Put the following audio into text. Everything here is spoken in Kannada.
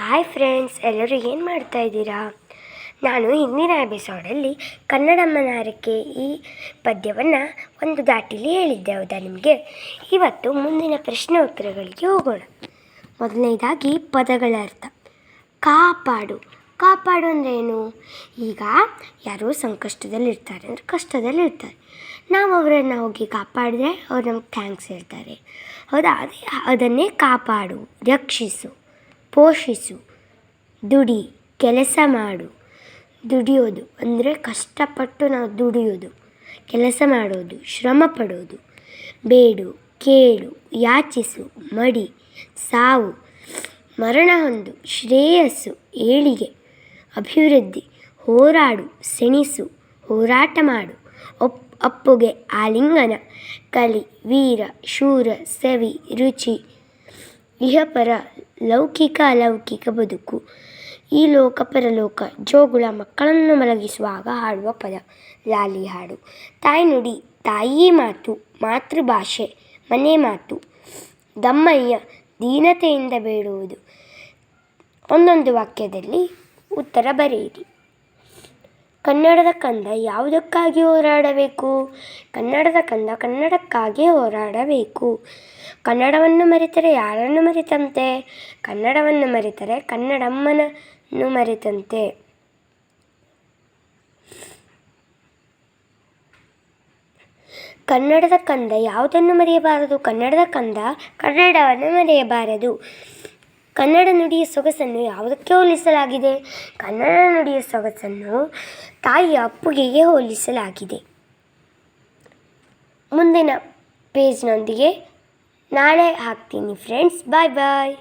ಹಾಯ್ ಫ್ರೆಂಡ್ಸ್, ಎಲ್ಲರೂ ಏನು ಮಾಡ್ತಾ ಇದ್ದೀರಾ? ನಾನು ಹಿಂದಿನ ಎಪಿಸೋಡಲ್ಲಿ ಕನ್ನಡಮ್ಮನ ಹರಕೆ ಈ ಪದ್ಯವನ್ನು ಒಂದು ದಾಟಿಲಿ ಹೇಳಿದ್ದೆ, ಹೌದಾ ನಿಮಗೆ? ಇವತ್ತು ಮುಂದಿನ ಪ್ರಶ್ನೆ ಉತ್ತರಗಳಿಗೆ ಹೋಗೋಣ. ಮೊದಲನೇದಾಗಿ ಪದಗಳ ಅರ್ಥ. ಕಾಪಾಡು. ಕಾಪಾಡು ಅಂದರೆ ಏನು? ಈಗ ಯಾರೋ ಸಂಕಷ್ಟದಲ್ಲಿರ್ತಾರೆ ಅಂದರೆ ಕಷ್ಟದಲ್ಲಿರ್ತಾರೆ, ನಾವು ಅವರನ್ನು ಹೋಗಿ ಕಾಪಾಡಿದ್ರೆ ಅವ್ರು ನಮ್ಗೆ ಥ್ಯಾಂಕ್ಸ್ ಹೇಳ್ತಾರೆ, ಹೌದಾ? ಅದನ್ನೇ ಕಾಪಾಡು, ರಕ್ಷಿಸು, ಪೋಷಿಸು, ದುಡಿ, ಕೆಲಸ ಮಾಡು. ದುಡಿಯೋದು ಅಂದರೆ ಕಷ್ಟಪಟ್ಟು ನಾವು ದುಡಿಯೋದು, ಕೆಲಸ ಮಾಡೋದು, ಶ್ರಮ ಪಡೋದು. ಬೇಡು, ಕೇಳು, ಯಾಚಿಸು, ಮಡಿ, ಸಾವು, ಮರಣ ಹೊಂದು, ಶ್ರೇಯಸ್ಸು, ಏಳಿಗೆ, ಅಭಿವೃದ್ಧಿ, ಹೋರಾಡು, ಸೆಣಿಸು, ಹೋರಾಟ ಮಾಡು, ಅಪ್ಪುಗೆ, ಆಲಿಂಗನ, ಕಲಿ, ವೀರ, ಶೂರ, ಸವಿ, ರುಚಿ, ಇಹಪರ, ಲೌಕಿಕ ಅಲೌಕಿಕ ಬದುಕು, ಈ ಲೋಕ ಪರಲೋಕ, ಜೋಗುಳ, ಮಕ್ಕಳನ್ನು ಮಲಗಿಸುವಾಗ ಹಾಡುವ ಪದ, ಲಾಲಿ ಹಾಡು. ತಾಯ್ನುಡಿ, ತಾಯಿ ಮಾತು, ಮಾತೃಭಾಷೆ, ಮನೆ ಮಾತು. ದಮ್ಮಯ್ಯ, ದೀನತೆಯಿಂದ ಬೇಡುವುದು. ಒಂದೊಂದು ವಾಕ್ಯದಲ್ಲಿ ಉತ್ತರ ಬರೆಯಿರಿ. ಕನ್ನಡದ ಕಂದ ಯಾವುದಕ್ಕಾಗಿ ಹೋರಾಡಬೇಕು? ಕನ್ನಡದ ಕಂದ ಕನ್ನಡಕ್ಕಾಗಿ ಹೋರಾಡಬೇಕು. ಕನ್ನಡವನ್ನು ಮರೆತರೆ ಯಾರನ್ನು ಮರೆತಂತೆ? ಕನ್ನಡವನ್ನು ಮರೆತರೆ ಕನ್ನಡಮ್ಮನನ್ನು ಮರೆತಂತೆ. ಕನ್ನಡದ ಕಂದ ಯಾವುದನ್ನು ಮರೆಯಬಾರದು? ಕನ್ನಡದ ಕಂದ ಕನ್ನಡವನ್ನು ಮರೆಯಬಾರದು. ಕನ್ನಡ ನುಡಿಯ ಸೊಗಸನ್ನು ಯಾವುದಕ್ಕೆ ಹೋಲಿಸಲಾಗಿದೆ? ಕನ್ನಡ ನುಡಿಯ ಸೊಗಸನ್ನು ತಾಯಿಯ ಅಪ್ಪುಗೆಗೆ ಹೋಲಿಸಲಾಗಿದೆ. ಮುಂದಿನ ಪೇಜ್ನೊಂದಿಗೆ ನಾಳೆ ಹಾಕ್ತೀನಿ ಫ್ರೆಂಡ್ಸ್. ಬಾಯ್ ಬಾಯ್.